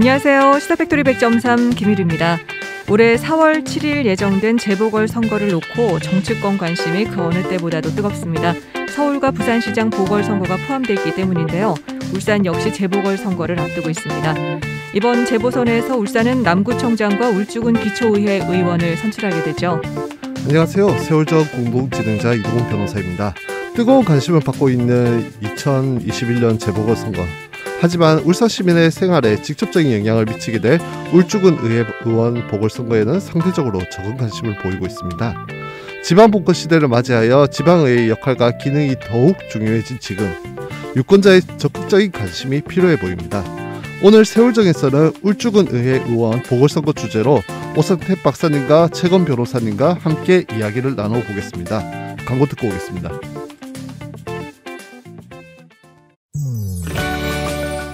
안녕하세요. 시사팩토리 100.3 김유리입니다. 올해 4월 7일 예정된 재보궐선거를 놓고 정치권 관심이 그 어느 때보다도 뜨겁습니다. 서울과 부산시장 보궐선거가 포함되어 있기 때문인데요. 울산 역시 재보궐선거를 앞두고 있습니다. 이번 재보선에서 울산은 남구청장과 울주군 기초의회 의원을 선출하게 되죠. 안녕하세요. 세월적 공동진행자 이동훈 변호사입니다. 뜨거운 관심을 받고 있는 2021년 재보궐선거. 하지만 울산 시민의 생활에 직접적인 영향을 미치게 될 울주군 의회 의원 보궐선거에는 상대적으로 적은 관심을 보이고 있습니다. 지방분권 시대를 맞이하여 지방의회의 역할과 기능이 더욱 중요해진 지금 유권자의 적극적인 관심이 필요해 보입니다. 오늘 세월정에서는 울주군 의회 의원 보궐선거 주제로 오상택 박사님과 최건 변호사님과 함께 이야기를 나눠보겠습니다. 광고 듣고 오겠습니다.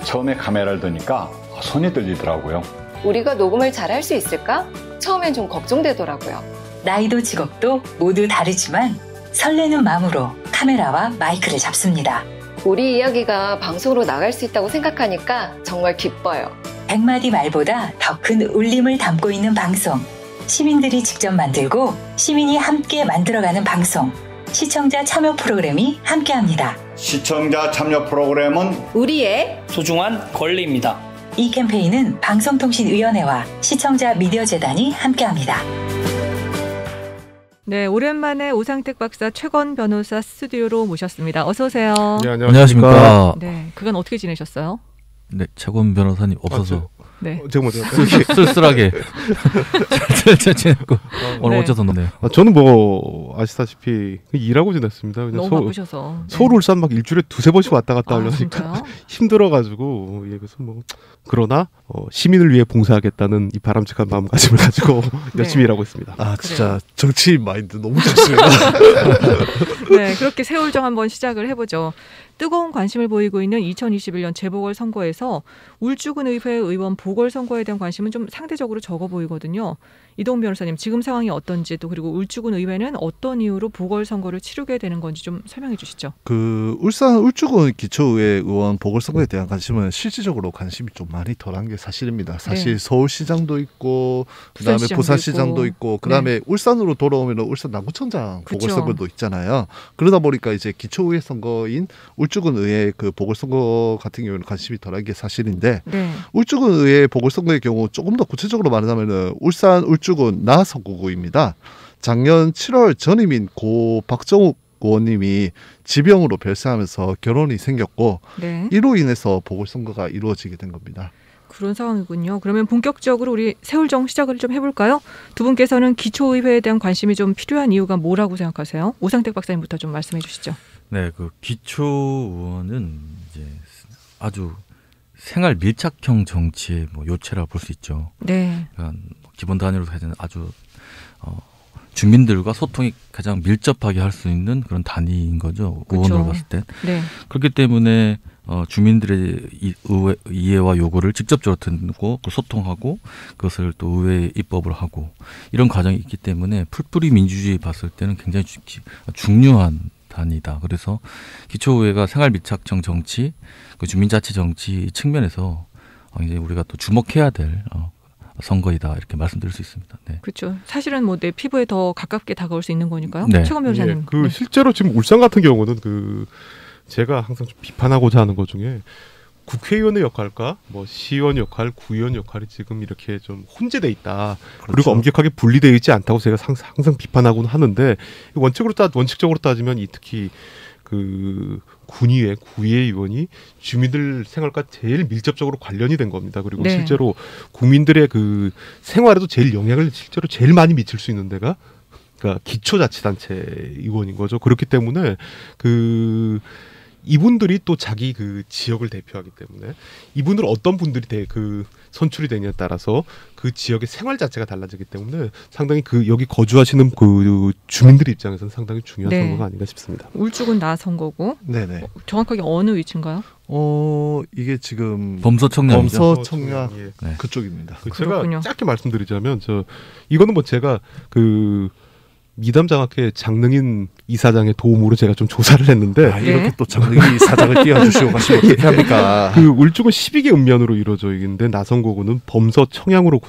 처음에 카메라를 드니까 손이 떨리더라고요. 우리가 녹음을 잘할 수 있을까? 처음엔 좀 걱정되더라고요. 나이도 직업도 모두 다르지만 설레는 마음으로 카메라와 마이크를 잡습니다. 우리 이야기가 방송으로 나갈 수 있다고 생각하니까 정말 기뻐요. 100마디 말보다 더 큰 울림을 담고 있는 방송. 시민들이 직접 만들고 시민이 함께 만들어가는 방송. 시청자 참여 프로그램이 함께합니다. 시청자 참여 프로그램은 우리의 소중한 권리입니다. 이 캠페인은 방송통신위원회와 시청자 미디어재단이 함께합니다. 네, 오랜만에 오상택 박사, 최건 변호사 스튜디오로 모셨습니다. 어서 오세요. 네, 안녕하십니까. 네, 그간 어떻게 지내셨어요? 네, 최건 변호사님 없어서 네. 제가 먼저 쓸쓸하게 잘 지냈고 오늘 네. 어째서 노네요. 저는 뭐 아시다시피 일하고 지냈습니다. 그냥 너무 바쁘셔서. 네. 서울 울산 막 일주일에 두세 번씩 왔다 갔다 하려니까 진짜요? 힘들어가지고 그래서 뭐 그러나 시민을 위해 봉사하겠다는 이 바람직한 마음가짐을 가지고 열심히 일하고 있습니다. 아 진짜 정치인 마인드 너무 좋습니다. 네, 그렇게 세월정 한번 시작을 해보죠. 뜨거운 관심을 보이고 있는 2021년 재보궐선거에서 울주군 의회 의원 보궐선거에 대한 관심은 좀 상대적으로 적어 보이거든요. 이동훈 변호사님, 지금 상황이 어떤지 또 그리고 울주군 의회는 어떤 이유로 보궐선거를 치르게 되는 건지 좀 설명해 주시죠. 울산 울주군 기초의회 의원 보궐선거에 대한 관심은 실질적으로 관심이 좀 많이 덜한 게 사실입니다. 사실 네. 서울시장도 있고 그다음에 부산시장도 있고 그다음에 네. 울산으로 돌아오면 울산 남구청장 그쵸. 보궐선거도 있잖아요. 그러다 보니까 이제 기초의회 선거인 울주군 의회 그 보궐선거 같은 경우는 관심이 덜한 게 사실인데 네. 울주군 의회 보궐선거의 경우 조금 더 구체적으로 말하자면은 울산 울주군 나 선거구입니다. 작년 7월 전임인 고 박정욱 의원님이 지병으로 별세하면서 결혼이 생겼고 네. 이로 인해서 보궐선거가 이루어지게 된 겁니다. 그런 상황이군요. 그러면 본격적으로 우리 세월정 시작을 좀 해볼까요? 두 분께서는 기초의회에 대한 관심이 좀 필요한 이유가 뭐라고 생각하세요? 오상택 박사님부터 좀 말씀해 주시죠. 네, 그 기초 의원은 이제 아주 생활 밀착형 정치의 뭐 요체라고 볼 수 있죠. 네. 그러니까 기본 단위로 해서는 아주 주민들과 소통이 가장 밀접하게 할 수 있는 그런 단위인 거죠. 그렇죠. 의원으로 봤을 때. 네. 그렇기 때문에 주민들의 이해와 요구를 직접적으로 듣고 소통하고 그것을 또 의회에 입법을 하고 이런 과정이 있기 때문에 풀뿌리 민주주의 봤을 때는 굉장히 중요한 단위다. 그래서 기초의회가 생활 밀착형 정치, 그 주민자치 정치 측면에서 이제 우리가 또 주목해야 될 선거이다 이렇게 말씀드릴 수 있습니다. 네. 그렇죠. 사실은 뭐 내 피부에 더 가깝게 다가올 수 있는 거니까요. 네. 최건 변호사님. 네. 실제로 지금 울산 같은 경우는 제가 항상 좀 비판하고자 하는 것 중에 국회의원의 역할과 뭐 시의원 역할, 구의원 역할이 지금 이렇게 좀 혼재돼 있다. 그렇죠. 그리고 엄격하게 분리되어 있지 않다고 제가 항상 비판하고는 하는데 원칙적으로 따지면 특히 군의회, 구의회 의원이 주민들 생활과 제일 밀접적으로 관련이 된 겁니다. 그리고 네. 실제로 국민들의 생활에도 실제로 제일 많이 미칠 수 있는 데가 그러니까 기초자치단체 의원인 거죠. 그렇기 때문에 이분들이 또 자기 지역을 대표하기 때문에 이분들 어떤 분들이 선출이 되냐에 따라서 그 지역의 생활 자체가 달라지기 때문에 상당히 여기 거주하시는 주민들 입장에서는 상당히 중요한 네. 선거가 아닌가 싶습니다. 울주군 나 선거고. 네네. 정확하게 어느 위치인가요? 이게 지금 범서청량이죠. 범서청량 네. 그쪽입니다. 그렇군요. 제가 짧게 말씀드리자면 이거는 뭐 제가 미담장학회 장능인 이사장의 도움으로 제가 좀 조사를 했는데 아, 이렇게 네. 또 장르기 사장을 띄워주시고 가시면 어떻게 합니까? 그 울주군 12개 읍면으로 이루어져 있는데 나성고군은 범서 청양으로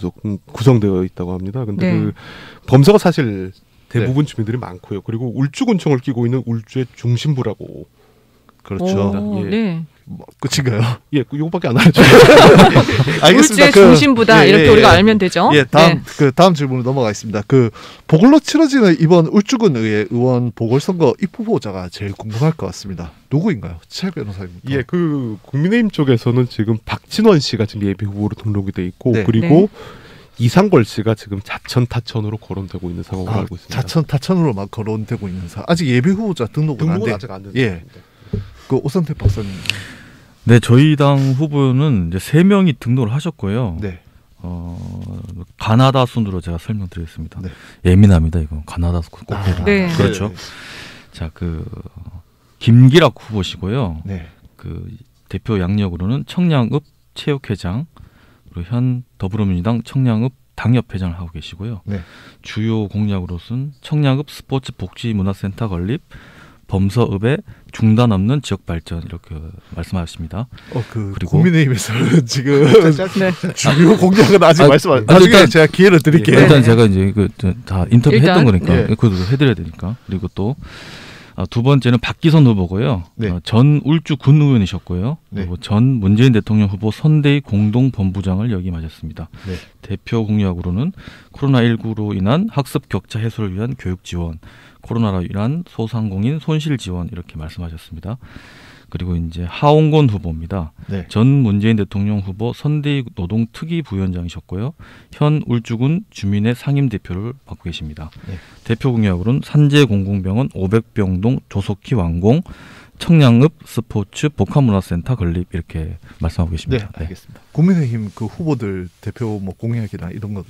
구성되어 있다고 합니다. 근데 네. 그 범서가 사실 대부분 주민들이 많고요. 그리고 울주군청을 끼고 있는 울주의 중심부라고. 그렇죠. 오, 예. 네. 뭐 끝인가요? 예, 이거밖에 안 알려줘요. 울주의 중심부다 이렇게 우리가 알면 되죠. 예, 다음 네. 그 다음 질문으로 넘어가겠습니다. 그 보궐로 치러지는 이번 울주군 의회 의원 보궐선거 입후보자가 제일 궁금할 것 같습니다. 누구인가요? 최 변호사입니다. 예, 그 국민의힘 쪽에서는 지금 박진원 씨가 지금 예비 후보로 등록이 돼 있고 네. 그리고 이상걸 씨가 지금 자천 타천으로 거론되고 있는 상황으로 알고 있습니다. 자천으로만 거론되고 있는 사. 아직 예비 후보자 등록은 안 돼. 아직 안 됐습니다. 예. 그 오선택 박사님. 네, 저희 당 후보는 이제 3명이 등록을 하셨고요. 네. 가나다 순으로 제가 설명드리겠습니다. 네. 예민합니다, 이거. 가나다 순 꼭 해라. 네. 그렇죠. 자, 그 김기락 후보시고요. 네. 그 대표 양력으로는 청량읍 체육회장, 그리고 현 더불어민주당 청량읍 당협회장을 하고 계시고요. 네. 주요 공약으로는 청량읍 스포츠 복지문화센터 건립, 범서읍의 중단 없는 지역 발전 이렇게 말씀하셨습니다. 그 그리고- 국민의힘에서는 지금 네. 주요 공약은 아직 말씀 안. 나중에 일단- 제가 기회를 드릴게요. 일단 제가 이제 그 다 인터뷰 일단, 했던 거니까 예. 그것도 해드려야 되니까. 그리고 또 두 번째는 박기선 후보고요. 네. 전 울주 군 의원이셨고요. 네. 그리고 전 문재인 대통령 후보 선대위 공동본부장을 역임하셨습니다. 네. 대표 공약으로는 코로나19로 인한 학습 격차 해소를 위한 교육 지원, 코로나로 인한 소상공인 손실 지원 이렇게 말씀하셨습니다. 그리고 이제 하홍곤 후보입니다. 네. 전 문재인 대통령 후보 선대위 노동특위 부위원장이셨고요. 현 울주군 주민의 상임 대표를 맡고 계십니다. 네. 대표 공약으로는 산재공공병원 500병동 조속히 완공, 청량읍 스포츠 복합문화센터 건립 이렇게 말씀하고 네, 계십니다. 알겠습니다. 국민의힘 그 후보들 대표 뭐 공약이나 이런 거.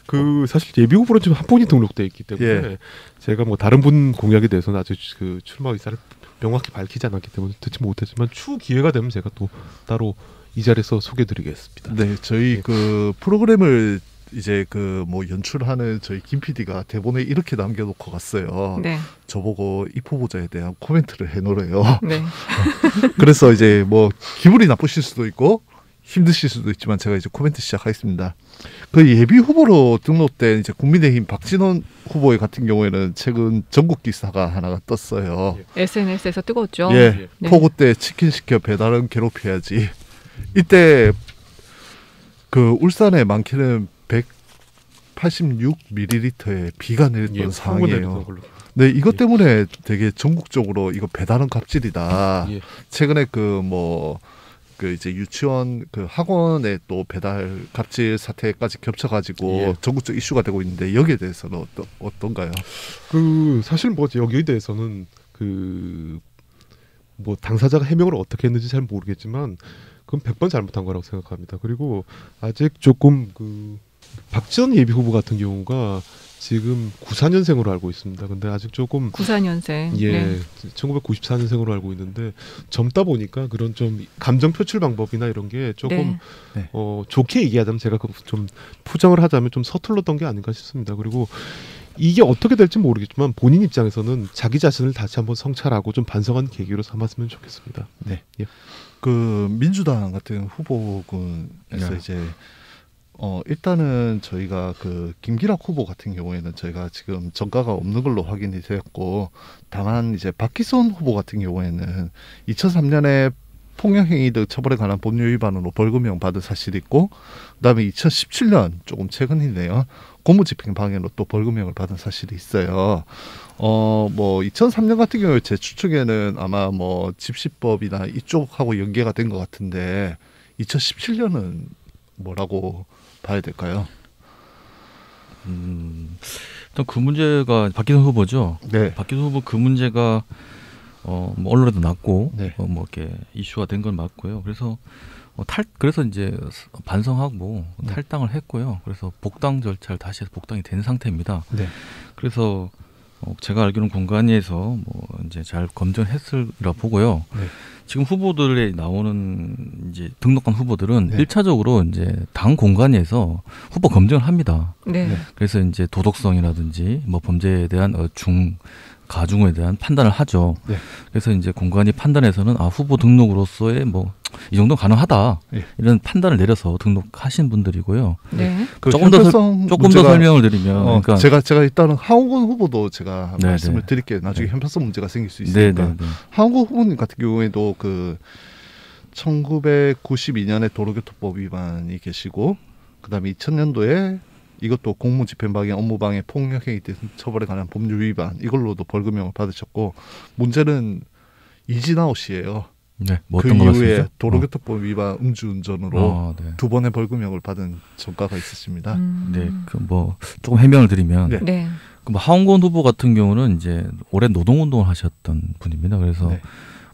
그 사실 예비 후보로 지금 한 분이 등록돼 있기 때문에 예. 제가 뭐 다른 분 공약에 대해서는 아직 그 출마 의사를 명확히 밝히지 않았기 때문에 듣지 못했지만 추후 기회가 되면 제가 또 따로 이 자리에서 소개드리겠습니다. 네, 저희 네. 그 프로그램을 이제 그 뭐 연출하는 저희 김 PD가 대본에 이렇게 남겨놓고 갔어요. 네. 저보고 이 후보자에 대한 코멘트를 해놓으래요. 네. 그래서 이제 뭐 기분이 나쁘실 수도 있고 힘드실 수도 있지만 제가 이제 코멘트 시작하겠습니다. 그 예비 후보로 등록된 이제 국민의힘 박진원 후보의 같은 경우에는 최근 전국 기사가 하나가 떴어요. SNS에서 뜨거웠죠. 예, 네. 폭우 때 치킨 시켜 배달은 괴롭혀야지. 이때 그 울산에 많게는 186ml의 비가 내렸던 상황이에요. 네, 이것 때문에 되게 전국적으로 이거 배달은 갑질이다. 예. 최근에 그 뭐 그 이제 유치원 그 학원에 또 배달 갑질 사태까지 겹쳐가지고 예. 전국적 이슈가 되고 있는데 여기에 대해서는 어떤가요? 그 사실 뭐 여기에 대해서는 그 뭐 당사자가 해명을 어떻게 했는지 잘 모르겠지만 그건 100번 잘못한 거라고 생각합니다. 그리고 아직 조금 그 박지원 예비 후보 같은 경우가 지금 94년생으로 알고 있습니다. 근데 아직 조금 94년생. 예, 네. 1994년생으로 알고 있는데 젊다 보니까 그런 좀 감정 표출 방법이나 이런 게 조금 네. 좋게 얘기하자면 제가 좀 포장을 하자면 좀 서툴렀던 게 아닌가 싶습니다. 그리고 이게 어떻게 될지 모르겠지만 본인 입장에서는 자기 자신을 다시 한번 성찰하고 좀 반성하는 계기로 삼았으면 좋겠습니다. 네. 예. 그 민주당 같은 후보군에서 네. 이제 일단은 저희가 그 김기락 후보 같은 경우에는 저희가 지금 전가가 없는 걸로 확인이 되었고 다만 이제 박기선 후보 같은 경우에는 2003년에 폭력행위 등 처벌에 관한 법률 위반으로 벌금형 받은 사실이 있고 그다음에 2017년 조금 최근이네요. 고무집행 방해로 또 벌금형을 받은 사실이 있어요. 뭐 2003년 같은 경우에 제 추측에는 아마 뭐 집시법이나 이쪽하고 연계가 된 것 같은데 2017년은 뭐라고 봐야 될까요? 일단 그 문제가 박기선 후보죠. 네. 박기선 후보 그 문제가 뭐 언론에도 났고 네. 뭐 이렇게 이슈가 된 건 맞고요. 그래서 그래서 이제 반성하고 네. 탈당을 했고요. 그래서 복당 절차를 다시 해서 복당이 된 상태입니다. 네. 그래서 제가 알기로는 공관위에서 뭐 이제 잘 검증했으리라 보고요. 네. 지금 후보들에 나오는 이제 등록한 후보들은 네. 1차적으로 이제 당 공관위에서 후보 검증을 합니다. 네. 네. 그래서 이제 도덕성이라든지 뭐 범죄에 대한 가중에 대한 판단을 하죠. 네. 그래서 이제 공관위 판단에서는 후보 등록으로서의 뭐 이 정도 가능하다 네. 이런 판단을 내려서 등록하신 분들이고요. 네. 그 조금 더 형평성 조금 문제가- 더 설명을 드리면 그러니까 제가 일단은 하원군 후보도 제가 네, 말씀을 네. 드릴게요. 나중에 네. 형평성 문제가 생길 수 있으니까. 네네네. 하원군 후보님 같은 경우에도 그 1992년에 도로교통법 위반이 계시고 그다음에 2000년도에 이것도 공무집행방해, 업무방해, 폭력행위 등 처벌에 관한 법률 위반 이걸로도 벌금형을 받으셨고 문제는 이진아오 씨예요. 네, 뭐 그 어떤 거 이후에 말씀이죠? 도로교통법 위반 음주운전으로 네. 2번의 벌금형을 받은 전과가 있으십니다. 네, 그 뭐 조금 해명을 드리면 네. 네. 그 뭐 하원권 후보 같은 경우는 이제 오랜 노동운동을 하셨던 분입니다. 그래서 네.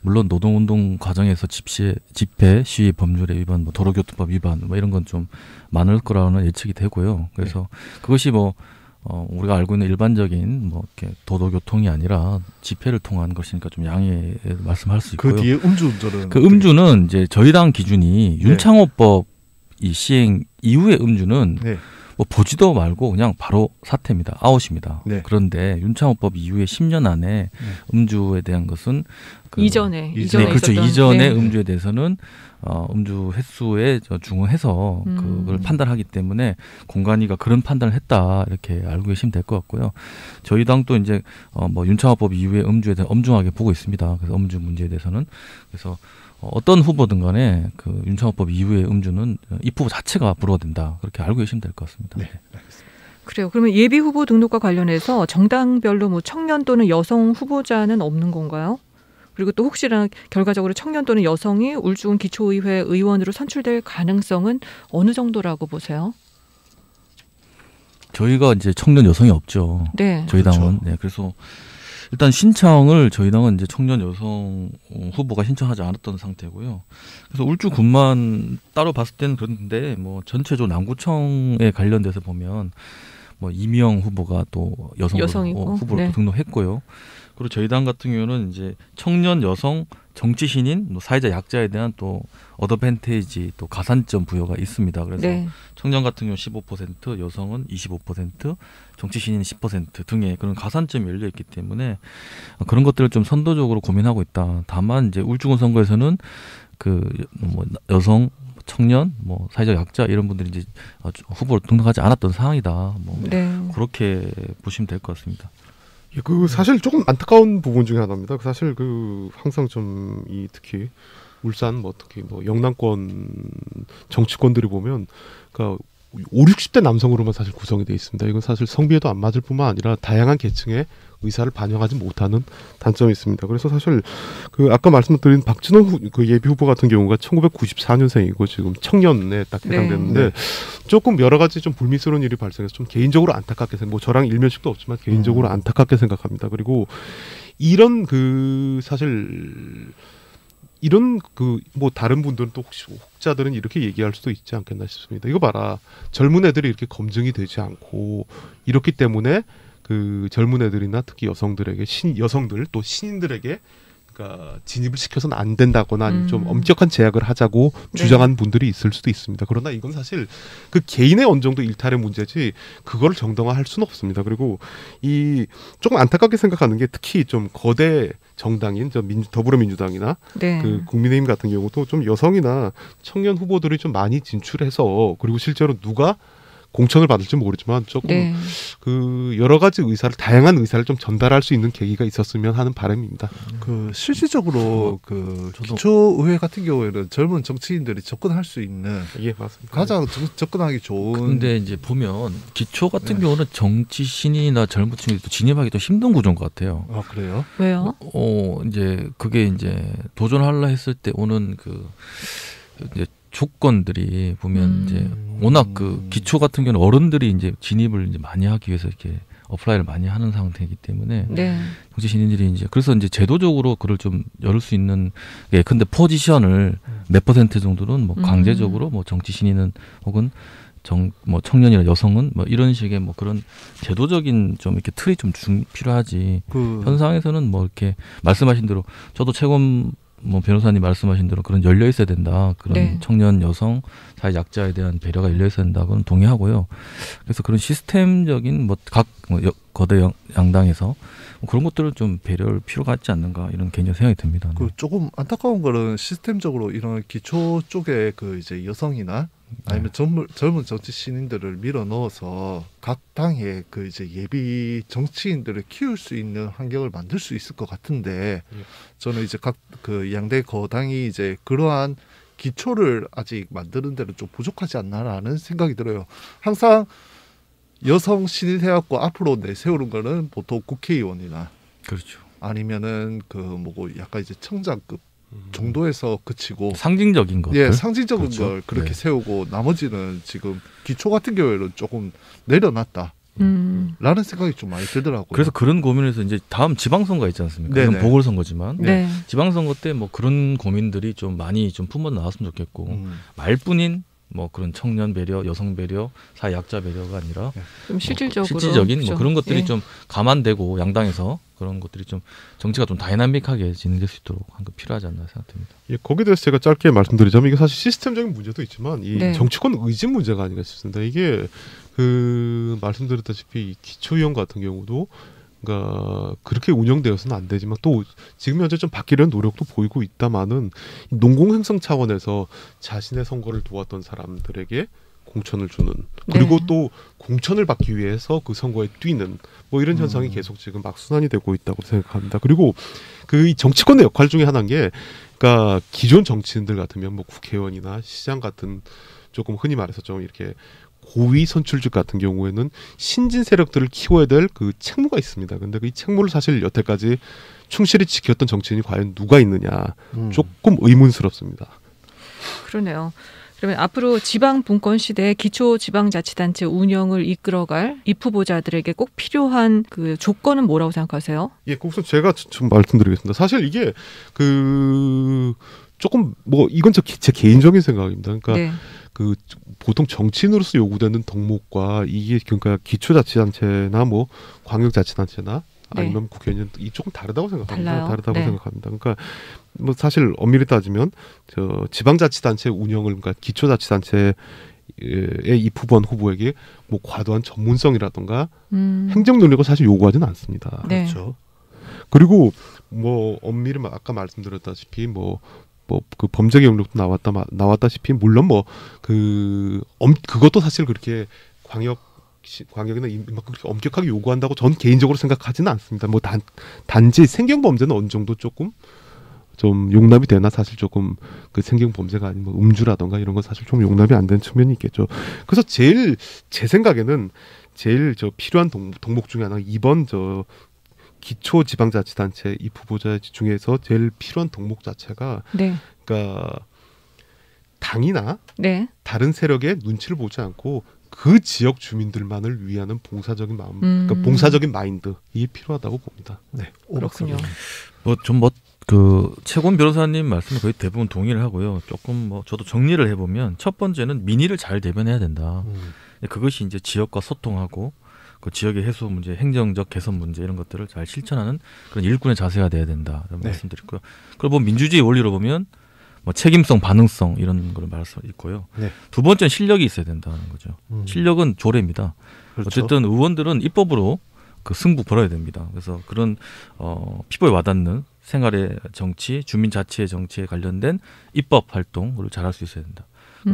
물론 노동운동 과정에서 집회, 시위 법률에 위반, 뭐 도로교통법 위반, 뭐 이런 건 좀 많을 거라는 예측이 되고요. 그래서 그것이 뭐 우리가 알고 있는 일반적인 뭐 이렇게 도로교통이 아니라 집회를 통한 것이니까 좀 양해 말씀할 수 있고요. 그 뒤에 음주운전은 그 음주는 이제 저희 당 기준이 윤창호법 이 시행 이후의 음주는 네. 뭐 보지도 말고 그냥 바로 사퇴입니다. 아웃입니다. 네. 그런데 윤창호법 이후에 10년 안에 음주에 대한 것은 이전에 네, 그렇죠. 있었던, 이전에 네. 음주에 대해서는 음주 횟수에 중응해서 그걸 판단하기 때문에 공관위가 그런 판단을 했다 이렇게 알고 계시면 될 것 같고요. 저희 당도 이제 뭐 윤창호법 이후에 음주에 대해서 엄중하게 보고 있습니다. 그래서 음주 문제에 대해서는 그래서 어떤 후보든 간에 그 윤창호법 이후의 음주는 입후보 자체가 불허된다 그렇게 알고 계시면 될 것 같습니다. 네, 알겠습니다. 그래요. 그러면 예비 후보 등록과 관련해서 정당별로 뭐 청년 또는 여성 후보자는 없는 건가요? 그리고 또 혹시나 결과적으로 청년 또는 여성이 울주군 기초의회 의원으로 선출될 가능성은 어느 정도라고 보세요? 저희가 이제 청년 여성이 없죠. 네. 저희 그렇죠. 당은. 네, 그래서 일단 신청을 저희 당은 이제 청년 여성 후보가 신청하지 않았던 상태고요. 그래서 울주군만 따로 봤을 때는 그런데 뭐 전체적으로 남구청에 관련돼서 보면 뭐 이미영 후보가 또 여성이고, 후보로 네. 또 등록했고요. 그리고 저희 당 같은 경우는 이제 청년 여성 정치 신인, 뭐 사회자 약자에 대한 또 어드밴테이지 또 가산점 부여가 있습니다. 그래서 네. 청년 같은 경우 15%, 여성은 25%, 정치 신인 10% 등의 그런 가산점이 열려 있기 때문에 그런 것들을 좀 선도적으로 고민하고 있다. 다만 이제 울주군 선거에서는 그 뭐 여성, 청년, 뭐 사회적 약자 이런 분들이 이제 후보로 등록하지 않았던 상황이다. 뭐 네. 그렇게 보시면 될 것 같습니다. 예, 그 사실 조금 안타까운 부분 중에 하나입니다. 사실 그 항상 좀 이 특히 울산 뭐 특히 뭐 영남권 정치권들이 보면 그러니까 5, 60대 남성으로만 사실 구성이 돼 있습니다. 이건 사실 성비에도 안 맞을 뿐만 아니라 다양한 계층의 의사를 반영하지 못하는 단점이 있습니다. 그래서 사실 그 아까 말씀드린 박진원 그 예비 후보 같은 경우가 1994년생이고 지금 청년에 딱 해당되는데 네. 조금 여러 가지 좀 불미스러운 일이 발생해서 좀 개인적으로 안타깝게 생각. 뭐 저랑 일면식도 없지만 개인적으로 안타깝게 생각합니다. 그리고 이런 그 사실 이런 그 뭐 다른 분들은 또 혹시 혹자들은 이렇게 얘기할 수도 있지 않겠나 싶습니다. 이거 봐라. 젊은 애들이 이렇게 검증이 되지 않고 이렇기 때문에 그 젊은 애들이나 특히 여성들에게 여성들 또 신인들에게 그러니까 진입을 시켜서는 안 된다거나 아니면 좀 엄격한 제약을 하자고 네. 주장하는 분들이 있을 수도 있습니다. 그러나 이건 사실 그 개인의 어느 정도 일탈의 문제지 그거를 정당화할 수는 없습니다. 그리고 이 조금 안타깝게 생각하는 게 특히 좀 거대 정당인 더불어민주당이나 네. 그 국민의힘 같은 경우도 좀 여성이나 청년 후보들이 좀 많이 진출해서 그리고 실제로 누가 공천을 받을지 모르지만 조금 네. 그 여러 가지 다양한 의사를 좀 전달할 수 있는 계기가 있었으면 하는 바람입니다. 그 실질적으로 그 저도- 기초의회 같은 경우에는 젊은 정치인들이 접근할 수 있는 예, 맞습니다. 가장 접근하기 좋은 근데 이제 보면 기초 같은 경우는 정치 신인이나 젊은 층이 또 진입하기 좀 힘든 구조인 것 같아요. 아 그래요? 왜요? 이제 그게 이제 도전하려 했을 때 오는 그 이제 조건들이 보면 이제 워낙 그 기초 같은 경우는 어른들이 이제 진입을 이제 많이 하기 위해서 이렇게 어플라이를 많이 하는 상태이기 때문에 네. 정치 신인들이 이제 그래서 이제 제도적으로 그걸 좀 열을 수 있는 근데 포지션을 몇 % 정도는 뭐 강제적으로 뭐 정치 신인은 혹은 청년이나 여성은 뭐 이런 식의 뭐 그런 제도적인 좀 이렇게 틀이 좀 필요하지. 현상에서는 뭐 이렇게 말씀하신 대로 저도 최고 뭐 변호사님 말씀하신 대로 그런 열려 있어야 된다. 그런 네. 청년, 여성, 사회 약자에 대한 배려가 열려 있어야 된다. 그건 동의하고요. 그래서 그런 시스템적인 뭐 각 거대 양당에서 뭐 그런 것들을 좀 배려할 필요가 있지 않는가 이런 개인적 생각이 듭니다. 그 조금 안타까운 거는 시스템적으로 이런 기초 쪽에 그 이제 여성이나 아니면 젊은 정치 신인들을 밀어 넣어서 각 당에 그 이제 예비 정치인들을 키울 수 있는 환경을 만들 수 있을 것 같은데 저는 이제 각 그 양대 거당이 이제 그러한 기초를 아직 만드는 데는 좀 부족하지 않나라는 생각이 들어요. 항상 여성 신인 해갖고 앞으로 내세우는 거는 보통 국회의원이나 그렇죠. 아니면은 그 뭐고 약간 이제 청장급 정도에서 그치고 상징적인 것들. 예, 상징적인 그렇죠. 걸 그렇게 네. 세우고 나머지는 지금 기초 같은 경우에는 조금 내려놨다. 라는 생각이 좀 많이 들더라고요. 그래서 그런 고민에서 이제 다음 지방선거 있지 않습니까? 네네. 이건 보궐선거지만 네. 지방선거 때 뭐 그런 고민들이 좀 많이 좀 품어 나왔으면 좋겠고 말뿐인 뭐 그런 청년 배려, 여성 배려, 사회 약자 배려가 아니라 좀 실질적으로 실질적인 그렇죠. 뭐 그런 것들이 예. 좀 감안되고 양당에서 그런 것들이 좀 정치가 좀 다이나믹하게 진행될 수 있도록 한 거 필요하지 않나 생각됩니다. 예, 거기에 대해서 제가 짧게 말씀드리자면 이게 사실 시스템적인 문제도 있지만 이 네. 정치권 의지 문제가 아닌가 싶습니다. 이게 그 말씀드렸다시피 이 기초의원 같은 경우도 그러니까 그렇게 운영되어서는 안 되지만 또 지금 현재 좀 바뀌려는 노력도 보이고 있다마는 농공행성 차원에서 자신의 선거를 도왔던 사람들에게 공천을 주는 그리고 네. 또 공천을 받기 위해서 그 선거에 뛰는 뭐 이런 현상이 계속 지금 악순환이 되고 있다고 생각합니다. 그리고 그 이 정치권의 역할 중에 하나인 게 그러니까 기존 정치인들 같으면 뭐 국회의원이나 시장 같은 조금 흔히 말해서 좀 이렇게 고위 선출직 같은 경우에는 신진 세력들을 키워야 될 그 책무가 있습니다. 근데 이 책무를 사실 여태까지 충실히 지켰던 정치인이 과연 누가 있느냐 조금 의문스럽습니다. 그러네요. 그러면 앞으로 지방 분권 시대에 기초지방자치단체 운영을 이끌어갈 입후보자들에게 꼭 필요한 그 조건은 뭐라고 생각하세요? 예, 우선 제가 좀 말씀드리겠습니다. 사실 이게 그 조금 뭐 이건 제 개인적인 생각입니다. 그러니까 네. 그 보통 정치인으로서 요구되는 덕목과 이게 그러니까 기초자치단체나 뭐 광역자치단체나 아니면 국회의원 이 조금 다르다고 생각합니다. 달라요? 다르다고 네. 생각합니다. 그러니까 뭐 사실 엄밀히 따지면 저 지방자치단체 운영을 그러니까 기초자치단체의 입후보한 후보에게 뭐 과도한 전문성이라든가 행정 능력을 사실 요구하지는 않습니다. 네. 그렇죠. 그리고 뭐 엄밀히 아까 말씀드렸다시피 뭐 그 범죄 경력도 나왔다시피 물론 뭐 그것도 사실 그렇게 광역이나 이만큼 그렇게 엄격하게 요구한다고 전 개인적으로 생각하지는 않습니다. 뭐 단지 생경 범죄는 어느 정도 조금 좀 용납이 되나 사실 조금 그 생경 범죄가 아니면 음주라던가 이런 건 사실 좀 용납이 안 되는 측면이 있겠죠. 그래서 제일 제 생각에는 제일 필요한 덕목 중에 하나가 이번 기초지방자치단체 이 후보자 중에서 제일 필요한 덕목 자체가 네. 그러니까 당이나 네. 다른 세력의 눈치를 보지 않고 그 지역 주민들만을 위하는 봉사적인 마음, 그러니까 봉사적인 마인드 이게 필요하다고 봅니다. 네, 그렇군요. 그 최곤 변호사님 말씀에 거의 대부분 동의를 하고요. 조금 뭐 저도 정리를 해보면 첫 번째는 민의를 잘 대변해야 된다. 그것이 이제 지역과 소통하고 그 지역의 해소 문제, 행정적 개선 문제 이런 것들을 잘 실천하는 그런 일꾼의 자세가 돼야 된다. 이런 말씀드렸고요. 그리고 뭐 민주주의 원리로 보면 뭐 책임성, 반응성 이런 걸 말할 수 있고요. 네. 두 번째는 실력이 있어야 된다는 거죠. 실력은 조례입니다. 그렇죠. 어쨌든 의원들은 입법으로 그 승부 벌어야 됩니다. 그래서 그런 피부에 와닿는 생활의 정치, 주민 자치의 정치에 관련된 입법 활동을 잘할 수 있어야 된다.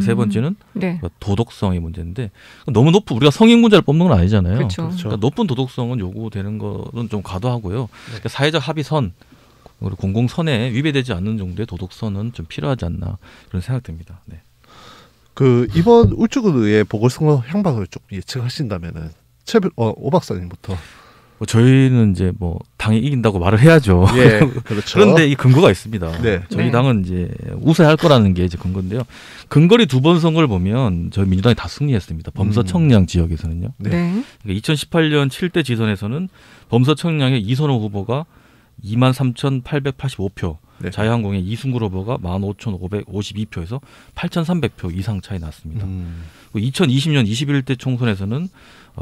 세 번째는 네. 도덕성의 문제인데 너무 높은 우리가 성인군자를 뽑는 건 아니잖아요. 그렇죠. 그러니까 높은 도덕성은 요구되는 거는 좀 과도하고요. 그러니까 사회적 합의선 그리고 공공선에 위배되지 않는 정도의 도덕선은 좀 필요하지 않나 그런 생각됩니다. 네. 그 이번 울주군의 보궐선거 향방을 좀 예측하신다면은 오 박사님부터. 뭐 저희는 이제 뭐 당이 이긴다고 말을 해야죠. 예, 그렇죠. 그런데 이 근거가 있습니다. 네. 저희 네. 당은 이제 우세할 거라는 게 이제 근거인데요. 근거리 두 번 선거를 보면 저희 민주당이 다 승리했습니다. 범서청량 지역에서는요. 네. 네. 그러니까 2018년 7대 지선에서는 범서청량의 이선호 후보가 23,885표, 네. 자유한국의 이승구 후보가 15,552표에서 8,300표 이상 차이 났습니다. 2020년 21대 총선에서는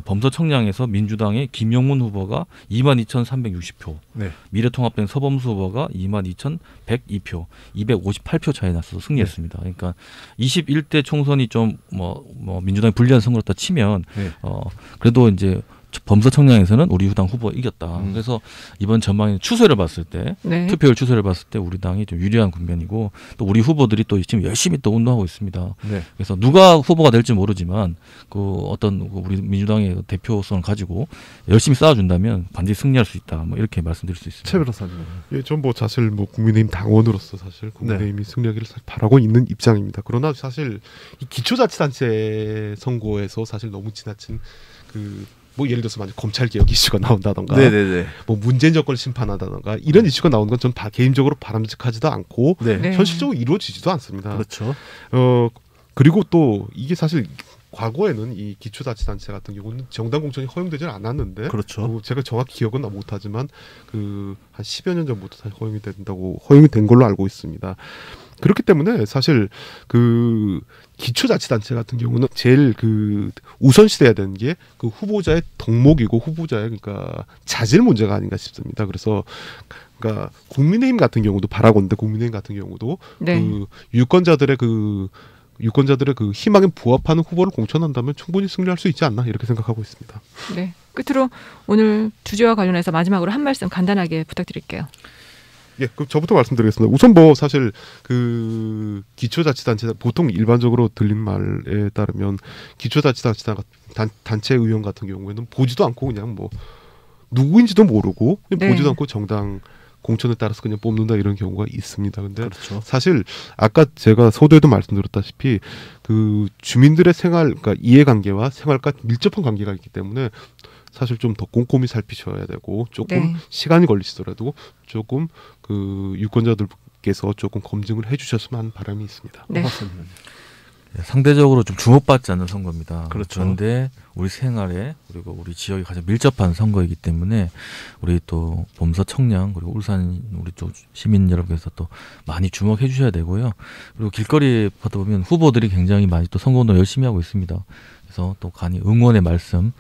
범서청량에서 민주당의 김용문 후보가 22,360표, 네. 미래통합당 서범수 후보가 22,102표, 258표 차이 나서 승리했습니다. 그러니까 21대 총선이 좀 민주당이 불리한 선거였다 치면 네. 그래도 이제 범서청량에서는 우리 당 후보가 이겼다. 그래서 이번 전망의 추세를 봤을 때, 네. 투표율 추세를 봤을 때 우리 당이 좀 유리한 국면이고, 또 우리 후보들이 또 지금 열심히 또 운동하고 있습니다. 네. 그래서 누가 후보가 될지 모르지만 어떤 우리 민주당의 대표성을 가지고 열심히 싸워준다면 반드시 승리할 수 있다. 이렇게 말씀드릴 수 있습니다. 최 변호사님. 예, 전 사실 국민의힘 당원으로서 사실 국민의힘이 승리하기를 바라고 있는 입장입니다. 그러나 사실 이 기초자치단체 선거에서 사실 너무 지나친 예를 들어서 만약 검찰 개혁 이슈가 나온다던가, 네네네. 문재인 정권을 심판한다던가 이런 이슈가 나오는 건 전 개인적으로 바람직하지도 않고 네. 네. 현실적으로 이루어지지도 않습니다. 그렇죠. 그리고 또 이게 사실 과거에는 이 기초자치단체 같은 경우는 정당 공천이 허용되지 않았는데, 그렇죠. 제가 정확히 기억은 못하지만 한 10여 년 전부터 사실 허용이 된 걸로 알고 있습니다. 그렇기 때문에 사실 기초자치단체 같은 경우는 제일 우선시돼야 되는 게 후보자의 덕목이고 후보자의 자질 문제가 아닌가 싶습니다. 그래서 국민의힘 같은 경우도 바라건대 국민의힘 같은 경우도 네. 유권자들의 희망에 부합하는 후보를 공천한다면 충분히 승리할 수 있지 않나 이렇게 생각하고 있습니다. 네. 끝으로 오늘 주제와 관련해서 마지막으로 한 말씀 간단하게 부탁드릴게요. 예, 저부터 말씀드리겠습니다. 우선 사실 기초자치단체 보통 일반적으로 들린 말에 따르면 기초자치단체 단체 의원 같은 경우에는 보지도 않고 그냥 누구인지도 모르고 네. 보지도 않고 정당 공천에 따라서 그냥 뽑는다 이런 경우가 있습니다. 근데 그렇죠. 사실 아까 제가 서두에도 말씀드렸다시피 주민들의 생활, 이해관계와 생활과 밀접한 관계가 있기 때문에 사실 좀 더 꼼꼼히 살피셔야 되고 조금 네. 시간이 걸리시더라도 조금 유권자들께서 조금 검증을 해주셨으면 하는 바람이 있습니다. 네. 상대적으로 좀 주목받지 않는 선거입니다. 그렇죠. 그런데 우리 생활에 그리고 우리 지역이 가장 밀접한 선거이기 때문에 우리 또 범서 청량 그리고 울산 우리 쪽 시민 여러분께서 또 많이 주목해 주셔야 되고요. 그리고 길거리에 가다 보면 후보들이 굉장히 많이 또 선거운동 열심히 하고 있습니다. 그래서 또 간이 응원의 말씀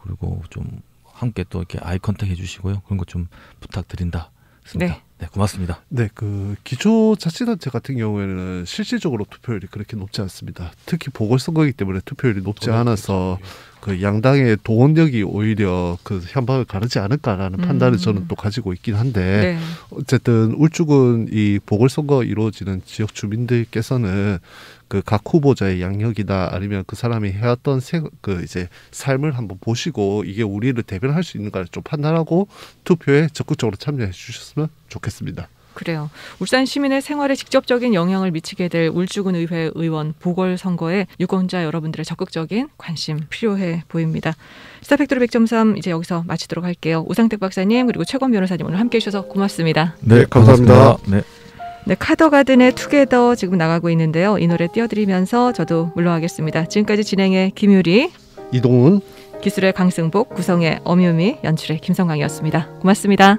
그리고 좀 함께 또 이렇게 아이 컨택 해주시고요. 그런 것 좀 부탁드린다. 네. 네, 고맙습니다. 네, 기초자치단체 같은 경우에는 실질적으로 투표율이 그렇게 높지 않습니다. 특히 보궐선거이기 때문에 투표율이 높지 않아서 양당의 동원력이 오히려 현방을 가르지 않을까라는 판단을 저는 또 가지고 있긴 한데, 네. 어쨌든 울주군 이 보궐선거 이루어지는 지역 주민들께서는 각 후보자의 양력이나 아니면 그 사람이 해왔던 이제 삶을 한번 보시고 이게 우리를 대변할 수 있는가를 좀 판단하고 투표에 적극적으로 참여해 주셨으면 좋겠습니다. 그래요. 울산 시민의 생활에 직접적인 영향을 미치게 될 울주군 의회 의원 보궐선거에 유권자 여러분들의 적극적인 관심 필요해 보입니다. 스타팩토리 100.3 이제 여기서 마치도록 할게요. 우상택 박사님 그리고 최권 변호사님 오늘 함께해 주셔서 고맙습니다. 네, 감사합니다. 네. 네, 카더가든의 투게더 지금 나가고 있는데요. 이 노래 띄워드리면서 저도 물러가겠습니다. 지금까지 진행의 김유리, 이동훈, 기술의 강승복, 구성의 엄유미, 연출의 김성강이었습니다. 고맙습니다.